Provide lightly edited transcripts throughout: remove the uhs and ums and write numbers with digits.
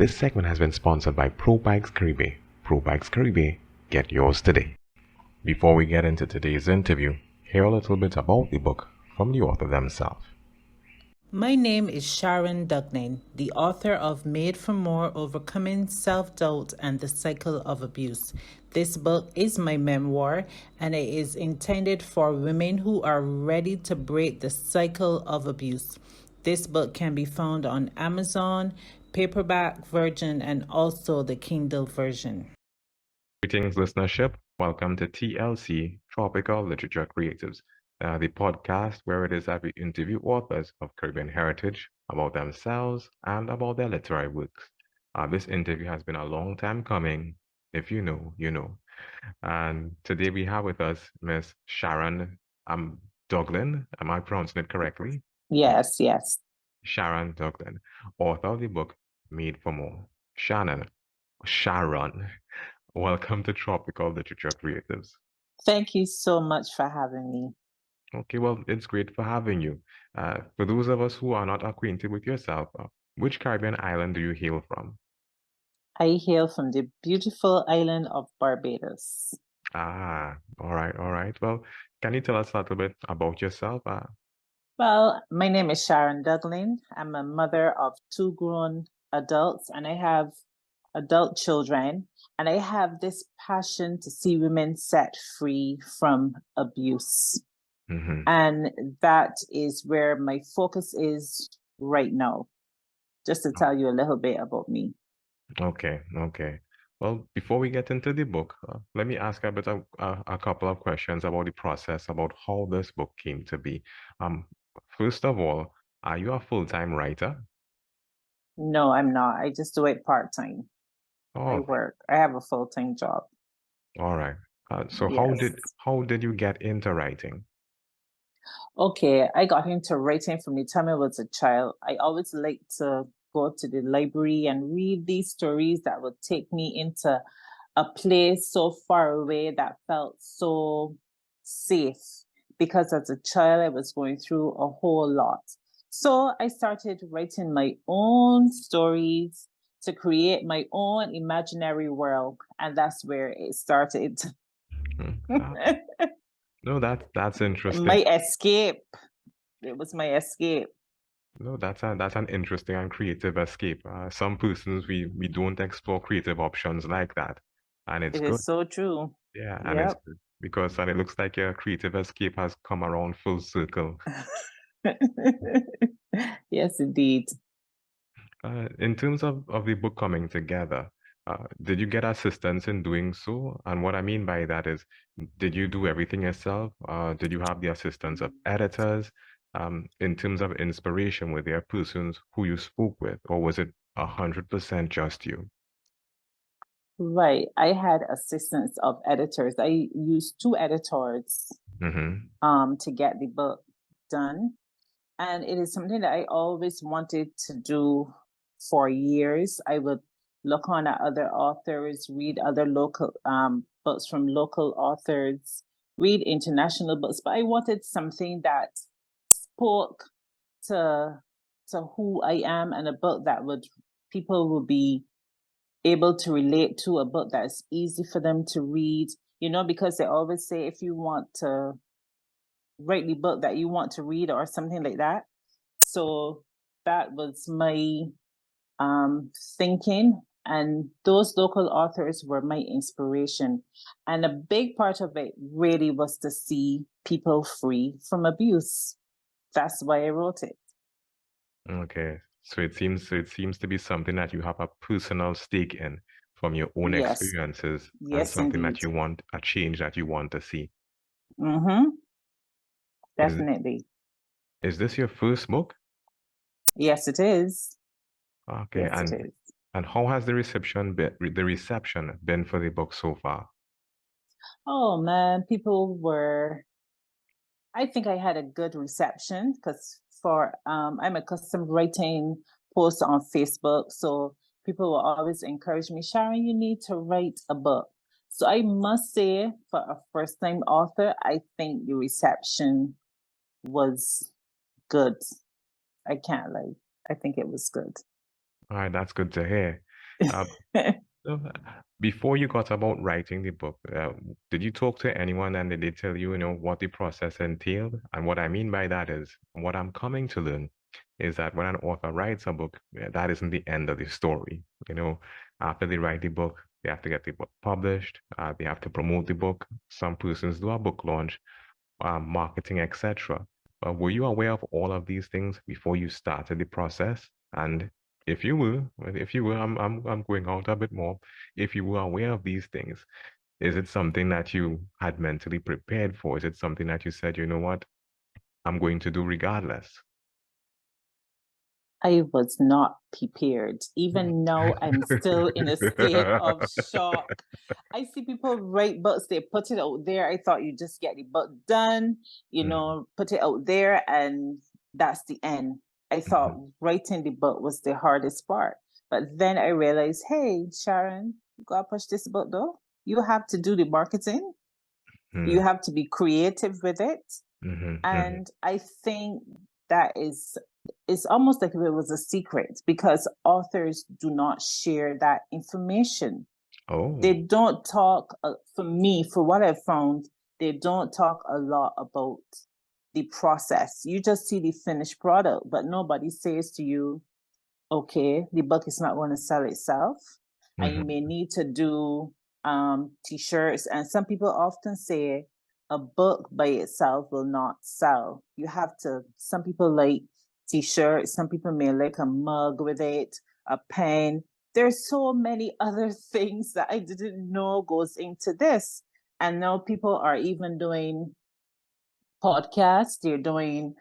This segment has been sponsored by Pro Bikes Caribbean. Pro Bikes Caribbean, get yours today. Before we get into today's interview, hear a little bit about the book from the author themselves. My name is Sharon Douglin, the author of Made for More: Overcoming Self-Doubt and the Cycle of Abuse. This book is my memoir, and it is intended for women who are ready to break the cycle of abuse. This book can be found on Amazon, paperback version, and also the Kindle version. Greetings, listenership. Welcome to TLC, Tropical Literature Creatives, the podcast where it is that we interview authors of Caribbean heritage about themselves and about their literary works. This interview has been a long time coming. If you know, you know. And today we have with us Miss Sharon Douglin. Am I pronouncing it correctly? Yes. Sharon Douglin, author of the book Made for More. Sharon, welcome to Tropical Literature Creatives. Thank you so much for having me. Okay, well, it's great for having you. For those of us who are not acquainted with yourself, which Caribbean island do you hail from? I hail from the beautiful island of Barbados. Ah, all right. Well, can you tell us a little bit about yourself? Well, my name is Sharon Douglin. I'm a mother of 2 grown adults, and I have adult children. And I have this passion to see women set free from abuse. Mm-hmm. And that is where my focus is right now, just to tell you a little bit about me. Okay. Well, before we get into the book, let me ask a couple of questions about the process, about how this book came to be. First of all, are you a full-time writer? No, I'm not. I just do it part-time. I Oh, work. I have a full-time job. all right. So Yes. how did you get into writing? Okay, I got into writing from the time I was a child. I always liked to go to the library and read these stories that would take me into a place so far away that felt so safe, because as a child, I was going through a whole lot. So I started writing my own stories to create my own imaginary world, and that's where it started. No, that's interesting. My escape. It was my escape. No, that's an interesting and creative escape. Some persons we don't explore creative options like that, and it's It good. is so true. Yeah, and it's good because and it looks like your creative escape has come around full circle. Yes, indeed. In terms of the book coming together, did you get assistance in doing so? And what I mean by that is, did you do everything yourself? Did you have the assistance of editors? In terms of inspiration, were there persons who you spoke with, or was it 100% just you? Right. I had assistance of editors. I used 2 editors Mm-hmm. to get the book done. And it is something that I always wanted to do for years. I would look on at other authors, read other local books from local authors, read international books, but I wanted something that spoke to who I am, and a book that people would be able to relate to, a book that's easy for them to read, because they always say if you want to write the book that you want to read or something like that. So that was my thinking, and those local authors were my inspiration. And a big part of it really was to see people free from abuse. That's why I wrote it. Okay, so it seems to be something that you have a personal stake in from your own Yes. experiences, and Yes, something indeed. that you want, a change that you want to see. Mm-hmm. Is Definitely. is this your first book? Yes, it is. Okay, Yes, it is. and how has the reception been for the book so far? Oh man, I think I had a good reception, because I'm a custom writing post on Facebook. So people will always encourage me, Sharon, you need to write a book. So I must say, for a first time author, I think the reception was good. I can't lie. I think it was good. All right, that's good to hear. Uh, so, before you got about writing the book, did you talk to anyone and did they tell you, what the process entailed? And what I mean by that is, what I'm coming to learn is that when an author writes a book, that isn't the end of the story. After they write the book, they have to get the book published. They have to promote the book. Some persons do a book launch, marketing, etc. But were you aware of all of these things before you started the process? And if you were, I'm going out a bit more. If you were aware of these things, is it something that you had mentally prepared for? Is it something that you said, you know what, I'm going to do regardless? I was not prepared. Even now, I'm still in a state of shock. I see people write books, they put it out there. I thought you just get the book done, put it out there, and that's the end. I thought writing the book was the hardest part. But then I realized, hey, Sharon, you gotta push this book though. You have to do the marketing, you have to be creative with it. And I think that it's almost like if it was a secret because authors do not share that information. Oh. They don't talk, for me, for what I've found, they don't talk a lot about the process. You just see the finished product, but nobody says to you, okay, the book is not going to sell itself. And you may need to do t-shirts. And some people often say a book by itself will not sell. You have to, some people like t-shirts, some people may like a mug with it, a pen. There's so many other things that I didn't know goes into this. And now people are even doing podcasts, they're doing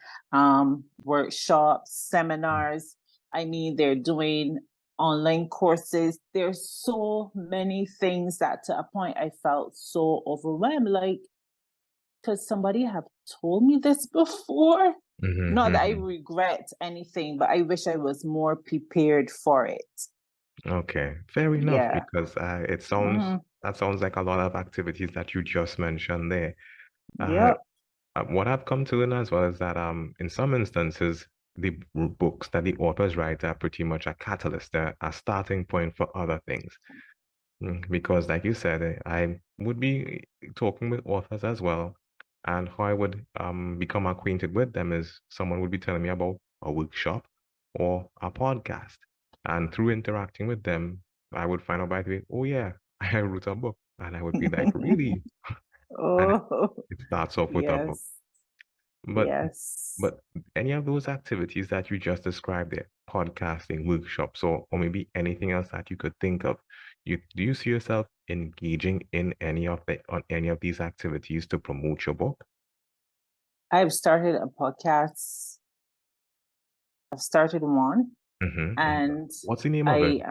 workshops, seminars. I mean, they're doing online courses. There's so many things that to a point I felt so overwhelmed. Like, because somebody have told me this before? Not that I regret anything, but I wish I was more prepared for it. Okay, fair enough, Yeah. because that sounds like a lot of activities that you just mentioned there. Yep. What I've come to learn as well is that in some instances, the books that the authors write are pretty much a catalyst, they're a starting point for other things. Because, like you said, I would be talking with authors as well, and how I would become acquainted with them is someone would be telling me about a workshop or a podcast, and through interacting with them, I would find out by the way, oh yeah, I wrote a book, and I would be like, really? And Oh, it starts off with a book. yes. But Yes. but any of those activities that you just described there, podcasting, workshops, or maybe anything else that you could think of, do you see yourself engaging in on any of these activities to promote your book? I've started a podcast. I've started one, and What's the name of it?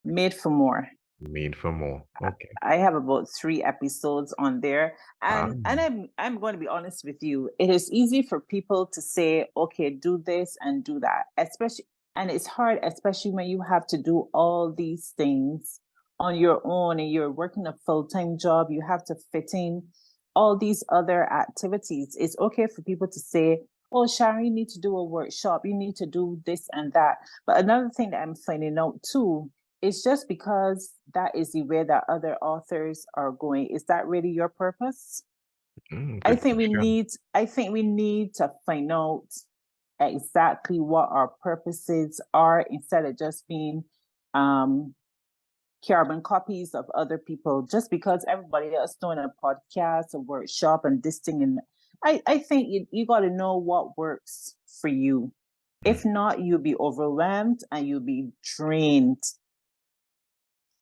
Made for More. Made for More. Okay. I have about 3 episodes on there, and I'm going to be honest with you. It is easy for people to say, "Okay, do this and do that," especially, and it's hard, especially when you have to do all these things on your own and you're working a full-time job. You have to fit in all these other activities. It's okay for people to say, "Oh, Sharon, you need to do a workshop. You need to do this and that." But another thing that I'm finding out too, it's just because that is the way that other authors are going. Is that really your purpose? I Good think we question. need to find out exactly what our purposes are instead of just being carbon copies of other people. Just because everybody else doing a podcast, a workshop, and this thing, and I think you got to know what works for you. If not, you'll be overwhelmed and you'll be drained.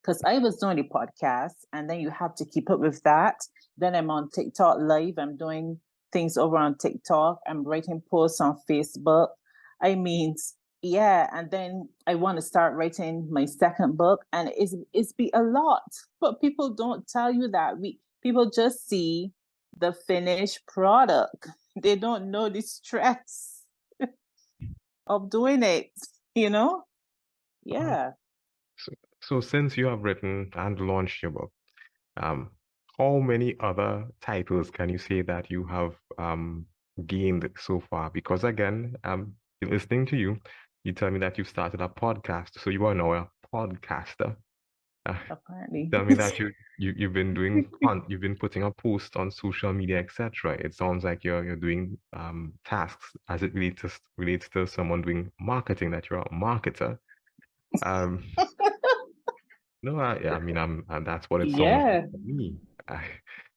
Because I was doing the podcast, and then you have to keep up with that. Then I'm on TikTok live. I'm doing things over on TikTok. I'm writing posts on Facebook. I mean, yeah. And then I want to start writing my second book, and it's be a lot. But people don't tell you that. People just see the finished product. They don't know the stress of doing it. Yeah. So since you have written and launched your book, how many other titles can you say that you have gained so far? Because again, listening to you, you tell me that you've started a podcast, so you are now a podcaster. Uh, apparently. Tell me that you've been doing you've been putting up posts on social media, etc. It sounds like you're doing tasks as it relates to someone doing marketing, that you're a marketer. Um, no, I mean that's what it sounds like Yeah. to me. I,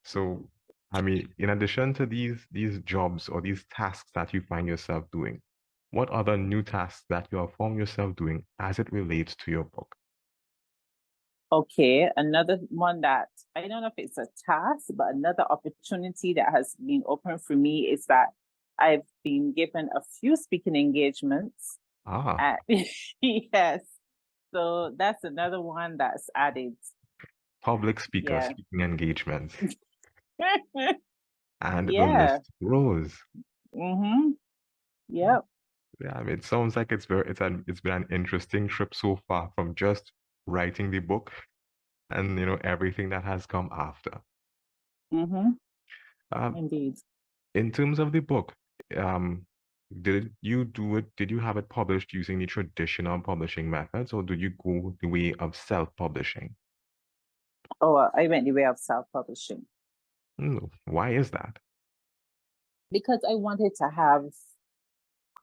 so I mean, in addition to these jobs or these tasks that you find yourself doing, what other new tasks that you have found yourself doing as it relates to your book? Okay, another one that I don't know if it's a task, but another opportunity that has been open for me is that I've been given a few speaking engagements Ah, at yes. So that's another one that's added. public speaker Yeah. speaking engagements. And the Yeah. list grows. Mm-hmm. Yep. Yeah, I mean, it sounds like it's been an interesting trip so far, from just writing the book and everything that has come after. Mm-hmm. Um, Indeed. in terms of the book, um, did you have it published using the traditional publishing methods, or did you go the way of self-publishing? Oh, I went the way of self-publishing Why is that? because I wanted to have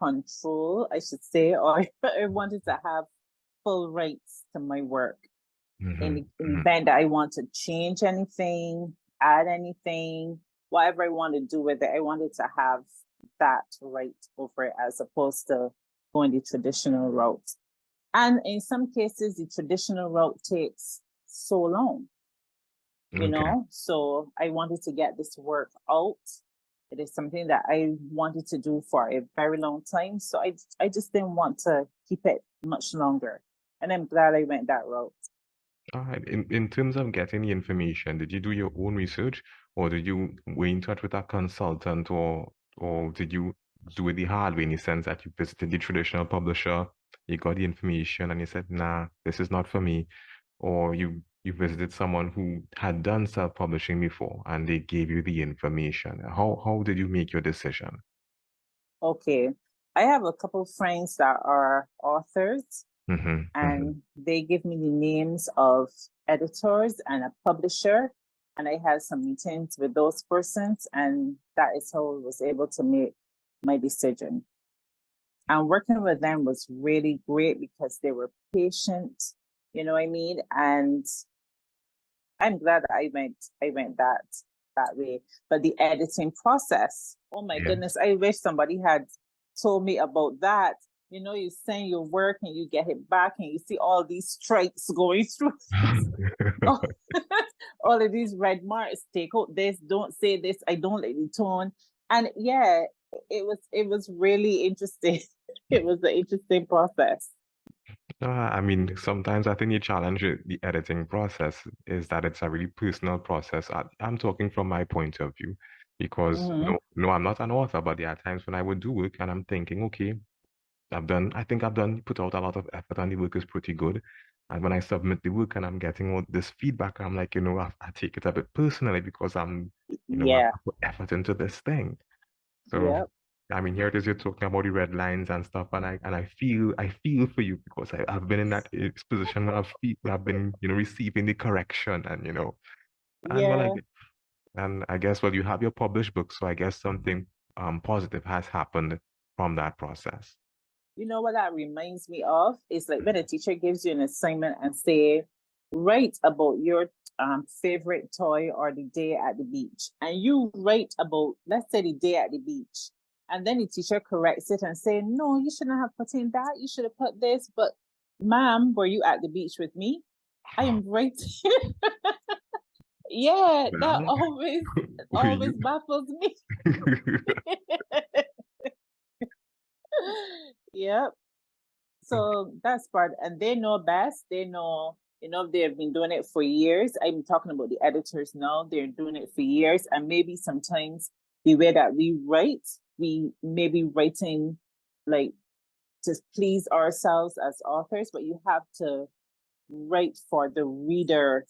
control, I should say, or I wanted to have full rights to my work. In Hmm. the event that I want to change anything, add anything, whatever I want to do with it, I wanted to have that right over it as opposed to going the traditional route. And in some cases, the traditional route takes so long, Okay. So I wanted to get this work out. It is something that I wanted to do for a very long time. So I just didn't want to keep it much longer. And I'm glad I went that route. All right. In terms of getting the information, did you do your own research, or did you were in touch with a consultant, or did you do it the hard way, in the sense that you visited the traditional publisher, you got the information and you said, nah, this is not for me, or you visited someone who had done self-publishing before and they gave you the information. How did you make your decision? Okay. I have a couple friends that are authors, Hmm. Hmm. and they give me the names of editors and a publisher. And I had some meetings with those persons, and that is how I was able to make my decision. And working with them was really great because they were patient, you know what I mean? And I'm glad that I went that way. But the editing process, oh my Yeah. goodness, I wish somebody had told me about that. You send your work and you get it back and you see all these stripes going through all, all of these red marks. Take out this, don't say this, I don't like the tone. And yeah, it was really interesting. It was an interesting process. I mean, sometimes I think the challenge with the editing process is that it's a really personal process. I'm talking from my point of view, because Mm-hmm. no, I'm not an author, but there are times when I would do work and I'm thinking, okay, I think I've done, put out a lot of effort and the work is pretty good. And when I submit the work and I'm getting all this feedback, I'm like, I take it a bit personally, because Yeah. I put effort into this thing. So, Yep. I mean, here it is, you're talking about the red lines and stuff, and I feel for you, because I've been in that position where I've been, receiving the correction, and well, Yeah. I guess, well, you have your published book, so I guess something positive has happened from that process. You know what that reminds me of? It's like when a teacher gives you an assignment and say, write about your favorite toy or the day at the beach. And you write about, let's say, the day at the beach. And then the teacher corrects it and say, no, you shouldn't have put in that. You should have put this. But ma'am, were you at the beach with me? I am writing. Yeah, that Well, always were always you? baffles me. Yep. So that's part, and they know best. They know, they've been doing it for years. I'm talking about the editors now. They're doing it for years, and maybe sometimes the way that we write, we may be writing like to please ourselves as authors, but you have to write for the reader.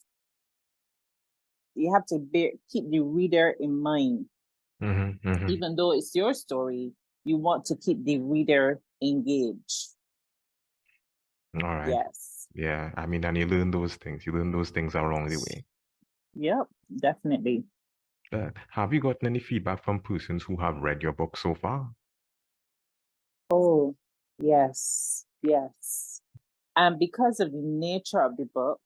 You have to keep the reader in mind. Hmm. Hmm. Even though it's your story, you want to keep the reader engaged. All right. Yes. Yeah, I mean, and you learn those things. You learn those things along the way. Yep, definitely. Have you gotten any feedback from persons who have read your book so far? Oh, yes, yes. And because of the nature of the book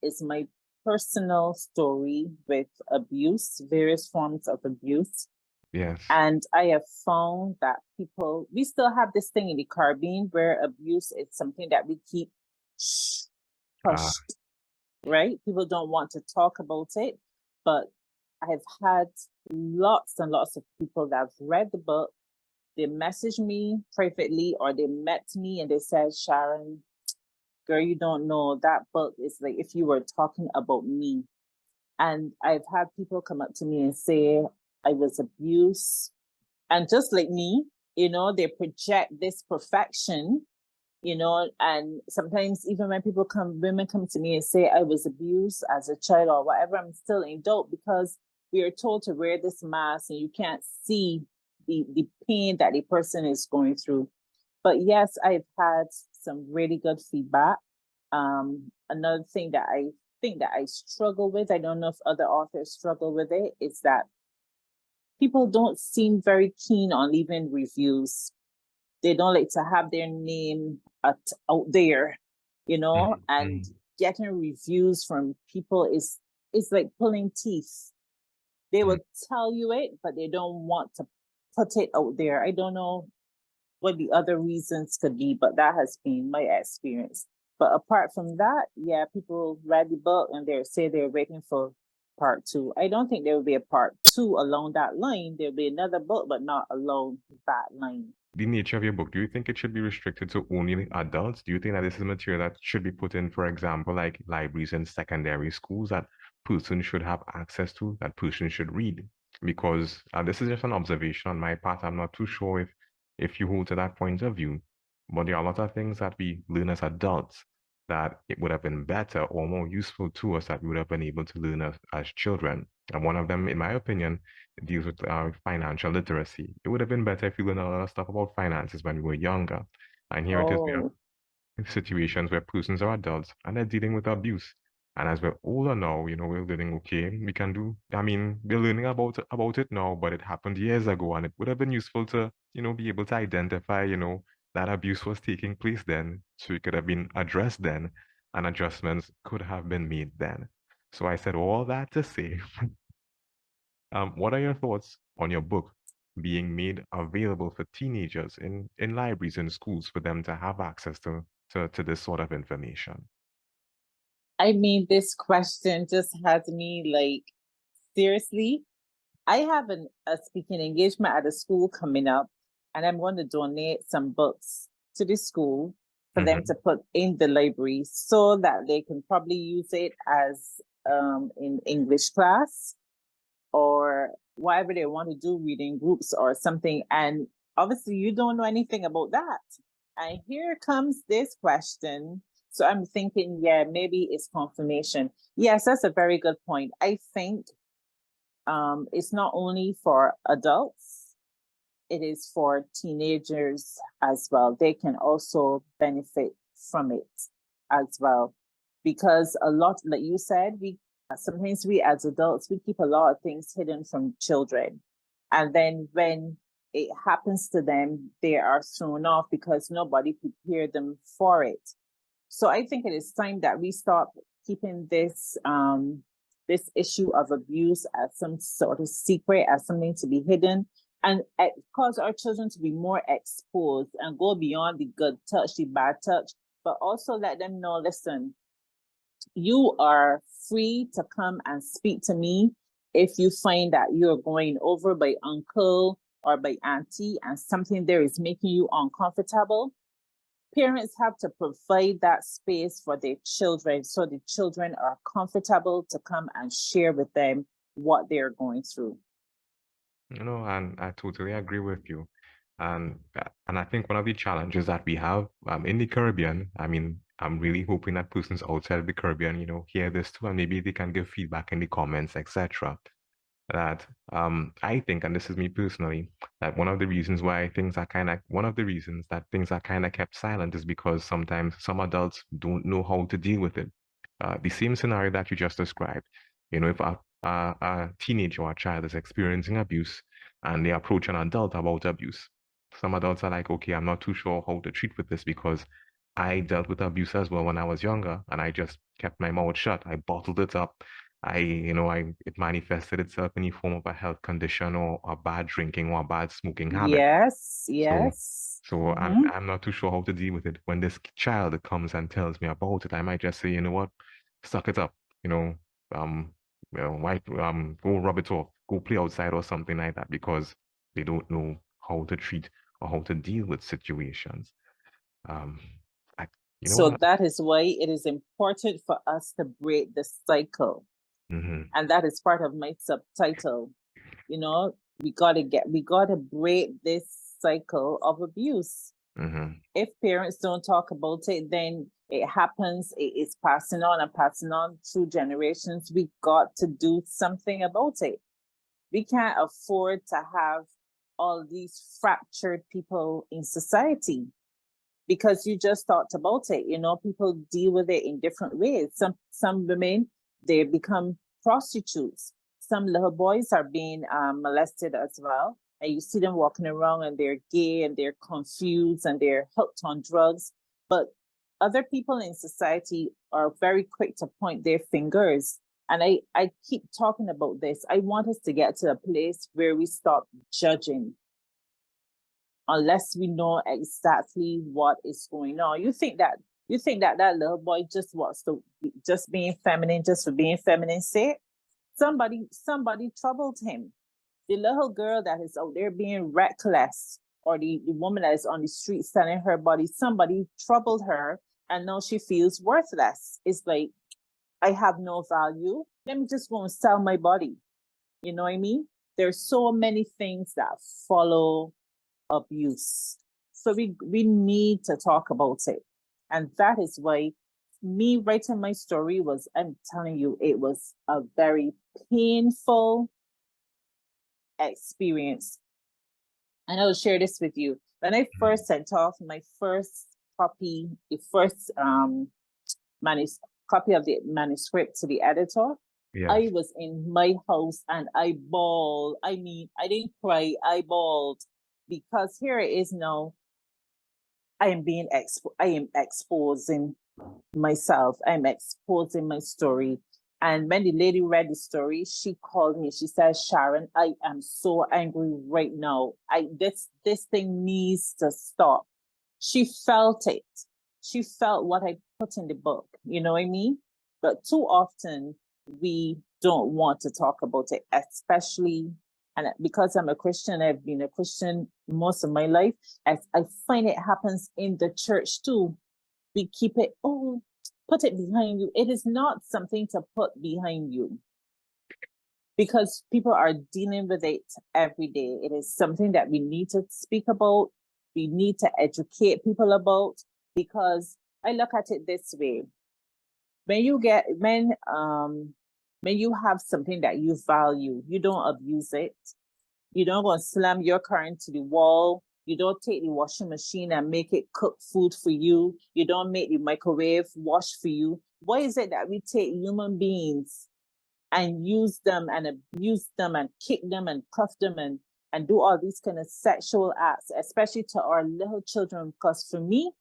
is my personal story with abuse, various forms of abuse. Yes. And I have found that we still have this thing in the Caribbean where abuse is something that we keep Ah, hushed, right? People don't want to talk about it. But I've had lots and lots of people that have read the book. They messaged me privately or they met me and they said, Sharon, girl, you don't know, that book is like if you were talking about me. And I've had people come up to me and say, I was abused. And just like me, they project this perfection, and sometimes even when women come to me and say I was abused as a child or whatever, I'm still in doubt because we are told to wear this mask and you can't see the pain that the person is going through. But yes, I've had some really good feedback. Another thing that I think that I struggle with, I don't know if other authors struggle with it, is that people don't seem very keen on leaving reviews. They don't like to have their name out there, and mhm. getting reviews from people is like pulling teeth. They Mm. will tell you it, but they don't want to put it out there. I don't know what the other reasons could be, but that has been my experience. But apart from that, yeah, people read the book and they say they're waiting for part two. I don't think there will be a part two along that line. There'll be another book, but not along that line. The nature of your book, do you think it should be restricted to only adults? Do you think that this is material that should be put in, for example, like libraries in secondary schools that persons should have access to, that persons should read? Because this is just an observation on my part. I'm not too sure if you hold to that point of view, but there are a lot of things that we learn as adults that it would have been better or more useful to us that we would have been able to learn as children. And one of them, in my opinion, deals with financial literacy. It would have been better if we learned a lot of stuff about finances when we were younger. And here it is, we Oh, have situations where persons are adults and they're dealing with abuse. And as we're older now, we're learning, okay, we can do, I mean, we're learning about it now, but it happened years ago, and it would have been useful to, be able to identify, that abuse was taking place then, so it could have been addressed then, and adjustments could have been made then. So I said all that to say, what are your thoughts on your book being made available for teenagers in libraries and schools for them to have access to this sort of information? I mean, this question just has me like, seriously? I have a speaking engagement at a school coming up, and I'm going to donate some books to the school for them Mm-hmm. to put in the library so that they can probably use it as in English class or whatever they want to do, reading groups or something. And obviously, you don't know anything about that. And here comes this question. So I'm thinking, yeah, maybe it's confirmation. Yes, that's a very good point. I think it's not only for adults, it is for teenagers as well. They can also benefit from it as well. Because a lot, like you said, sometimes we as adults, we keep a lot of things hidden from children. And then when it happens to them, they are thrown off because nobody prepared them for it. So I think it is time that we stop keeping this issue of abuse as some sort of secret, as something to be hidden, and cause our children to be more exposed and go beyond the good touch, the bad touch, but also let them know, listen, you are free to come and speak to me if you find that you're going over by uncle or by auntie and something there is making you uncomfortable. Parents have to provide that space for their children so the children are comfortable to come and share with them what they're going through. And I totally agree with you. And I think one of the challenges that we have in the Caribbean, I mean, I'm really hoping that persons outside of the Caribbean, hear this too, and maybe they can give feedback in the comments, etc. that I think, and this is me personally, that one of the reasons that things are kind of kept silent is because sometimes some adults don't know how to deal with it. The same scenario that you just described, if a teenager or a child is experiencing abuse and they approach an adult about abuse, some adults are like, okay, I'm not too sure how to treat with this because I dealt with abuse as well when I was younger and I just kept my mouth shut. I bottled it up. It manifested itself in the form of a health condition or a bad drinking or a bad smoking habit. Yes, So, yes. so I'm not too sure how to deal with it. When this child comes and tells me about it, I might just say, you know what, suck it up. You know, um, why, go rub it off, go play outside or something like that because they don't know how to treat or how to deal with situations. Um, I, you know So what? that is why it is important for us to break the cycle. Mm-hmm. And that is part of my subtitle. You know, we gotta break this cycle of abuse. Mm-hmm. If parents don't talk about it, then it happens, it is passing on and passing on through generations. We got to do something about it. We can't afford to have all these fractured people in society because you just talked about it. You know, people deal with it in different ways. Some women, they become prostitutes. Some little boys are being molested as well. And you see them walking around and they're gay and they're confused and they're hooked on drugs. But other people in society are very quick to point their fingers. And I keep talking about this. I want us to get to a place where we stop judging unless we know exactly what is going on. You think that that little boy just wants to just being feminine just for being feminine sake? Somebody troubled him. The little girl that is out there being reckless, or the woman that is on the street selling her body, somebody troubled her and now she feels worthless. It's like, I have no value. Let me just go and sell my body. You know what I mean? There's so many things that follow abuse. So we need to talk about it. And that is why me writing my story was, I'm telling you, it was a very painful experience. And I will share this with you. When I first sent off my first copy, the first copy of the manuscript to the editor, Yes. I was in my house and I bawled. I mean, I didn't cry, I bawled because here it is now. I am exposing myself. I'm exposing my story. And when the lady read the story, she called me. She said, Sharon, I am so angry right now. This thing needs to stop. She felt it. She felt what I put in the book. You know what I mean? But too often we don't want to talk about it, especially, and because I'm a Christian, I've been a Christian most of my life. I find it happens in the church too. We keep it, oh, put it behind you. It is not something to put behind you because people are dealing with it every day. It is something that we need to speak about. We need to educate people about, because I look at it this way. When you have something that you value, you don't abuse it. You don't go and slam your car into the wall. You don't take the washing machine and make it cook food for you. You don't make the microwave wash for you. Why is it that we take human beings and use them and abuse them and kick them and cuff them and do all these kind of sexual acts, especially to our little children? Because for me,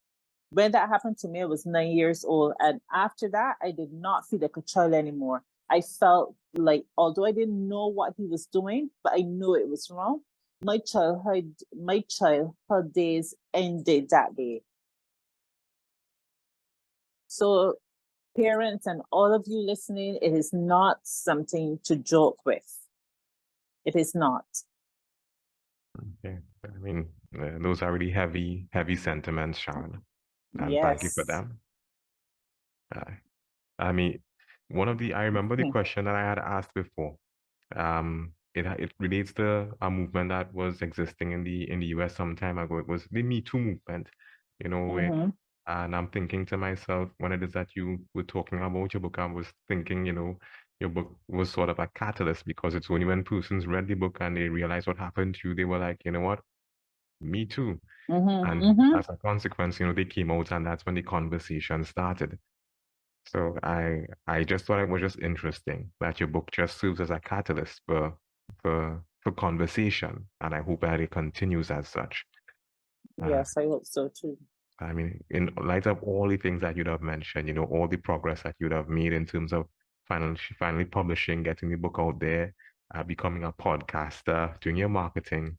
when that happened to me, I was 9 years old. And after that, I did not feel like a child anymore. I felt like, although I didn't know what he was doing, but I knew it was wrong. My childhood days ended that day. So parents and all of you listening, it is not something to joke with. It is not. Okay. I mean, those are really heavy sentiments, Sharon, and thank you for Yes. them. I mean, I remember the question that I had asked before. It relates to a movement that was existing in the US some time ago. It was the Me Too movement, and I'm thinking to myself, when it is that you were talking about your book, I was thinking, your book was sort of a catalyst because it's only when persons read the book and they realize what happened to you, they were like, you know what, me too. And as a consequence, they came out and that's when the conversation started. So I just thought it was just interesting that your book just serves as a catalyst for conversation, and I hope that it continues as such. Yes, I hope so too. I mean, in light of all the things that you'd have mentioned, all the progress that you'd have made in terms of finally publishing, getting the book out there, becoming a podcaster, doing your marketing,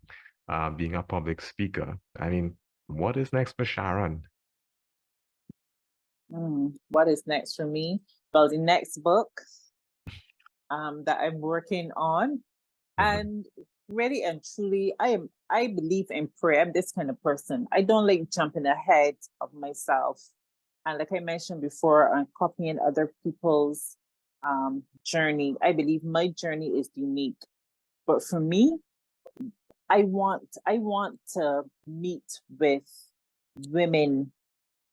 being a public speaker. I mean, what is next for Sharon? What is next for me? Well, the next book that I'm working on, and really and truly, I believe in prayer. I'm this kind of person. I don't like jumping ahead of myself. And like I mentioned before, I'm copying other people's journey. I believe my journey is unique. But for me, I want to meet with women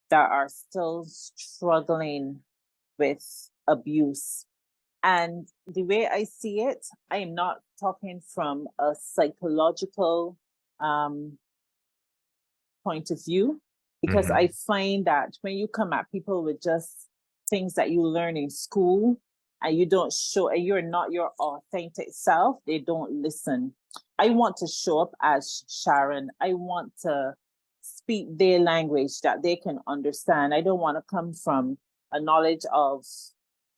that are still struggling with abuse. And the way I see it, I am not talking from a psychological point of view, because I find that when you come at people with just things that you learn in school and you don't show, and you're not your authentic self, they don't listen. I want to show up as Sharon. I want to speak their language that they can understand. I don't want to come from a knowledge of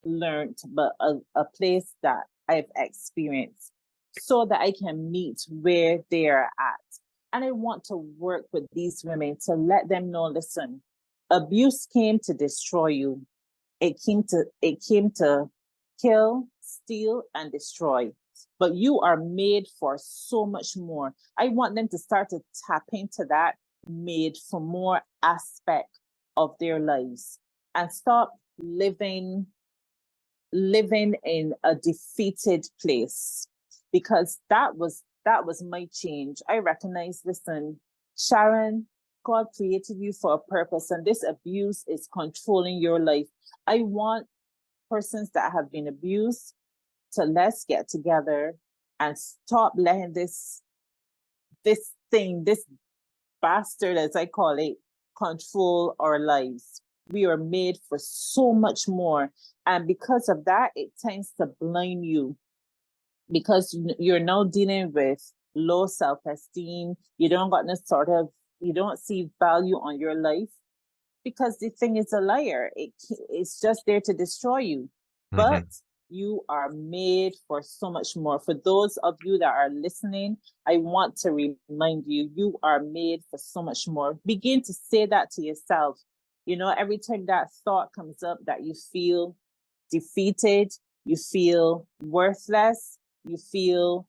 learned, but a place that I've experienced, so that I can meet where they're at. And I want to work with these women to let them know, listen, abuse came to destroy you. It came to kill, steal, and destroy. But you are made for so much more. I want them to start to tap into that made for more aspect of their lives and stop living in a defeated place, because that was my change. I recognize, listen, Sharon, God created you for a purpose, and this abuse is controlling your life. I want persons that have been abused to let's get together and stop letting this bastard, as I call it, control our lives. We are made for so much more. And because of that, it tends to blind you, because you're now dealing with low self-esteem. You don't see value on your life, because the thing is a liar. It's just there to destroy you. But you are made for so much more. For those of you that are listening, I want to remind you, you are made for so much more. Begin to say that to yourself. Every time that thought comes up that you feel defeated, you feel worthless, you feel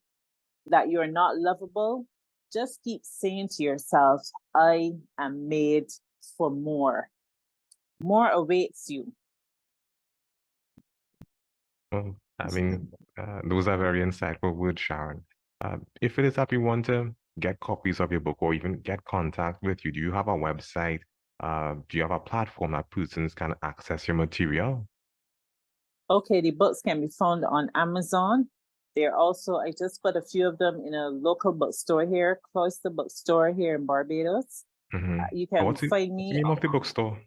that you're not lovable, just keep saying to yourself, I am made for more. More awaits you. Well, I mean, those are very insightful words, Sharon. If it is that we want to get copies of your book or even get contact with you, do you have a website? Do you have a platform that persons can access your material? Okay, the books can be found on Amazon. I just put a few of them in a local bookstore here, Cloister Bookstore here in Barbados. You can What's find the me name of the bookstore?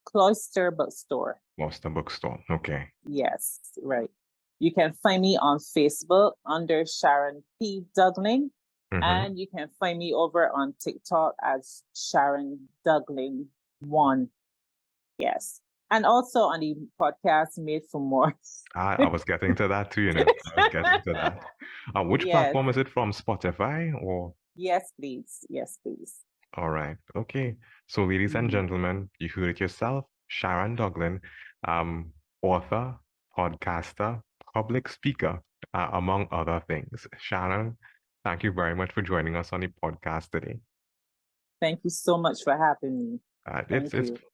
Cloister Bookstore. Cloister Bookstore. Okay. Yes, right. You can find me on Facebook under Sharon P. Douglin, and you can find me over on TikTok as Sharon Douglin 1. Yes. And also on the podcast Made for More. I was getting to that too, I was getting to that. Which platform is it from? Spotify or? Yes, please. Yes, please. All right. Okay. So, ladies and gentlemen, you heard it yourself. Sharon Douglin, author, podcaster, public speaker, among other things. Sharon, thank you very much for joining us on the podcast today. Thank you so much for having me.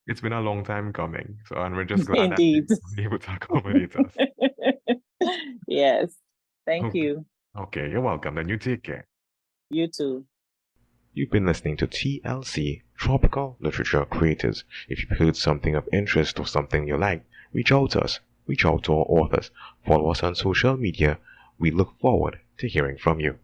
It's been a long time coming, and we're just glad Indeed. that you're able to accommodate us. Yes. Thank you. Okay, you're welcome. Then you take care. You too. You've been listening to TLC, Tropical Literature Creators. If you've heard something of interest or something you like, reach out to us. reach out to our authors, follow us on social media. We look forward to hearing from you.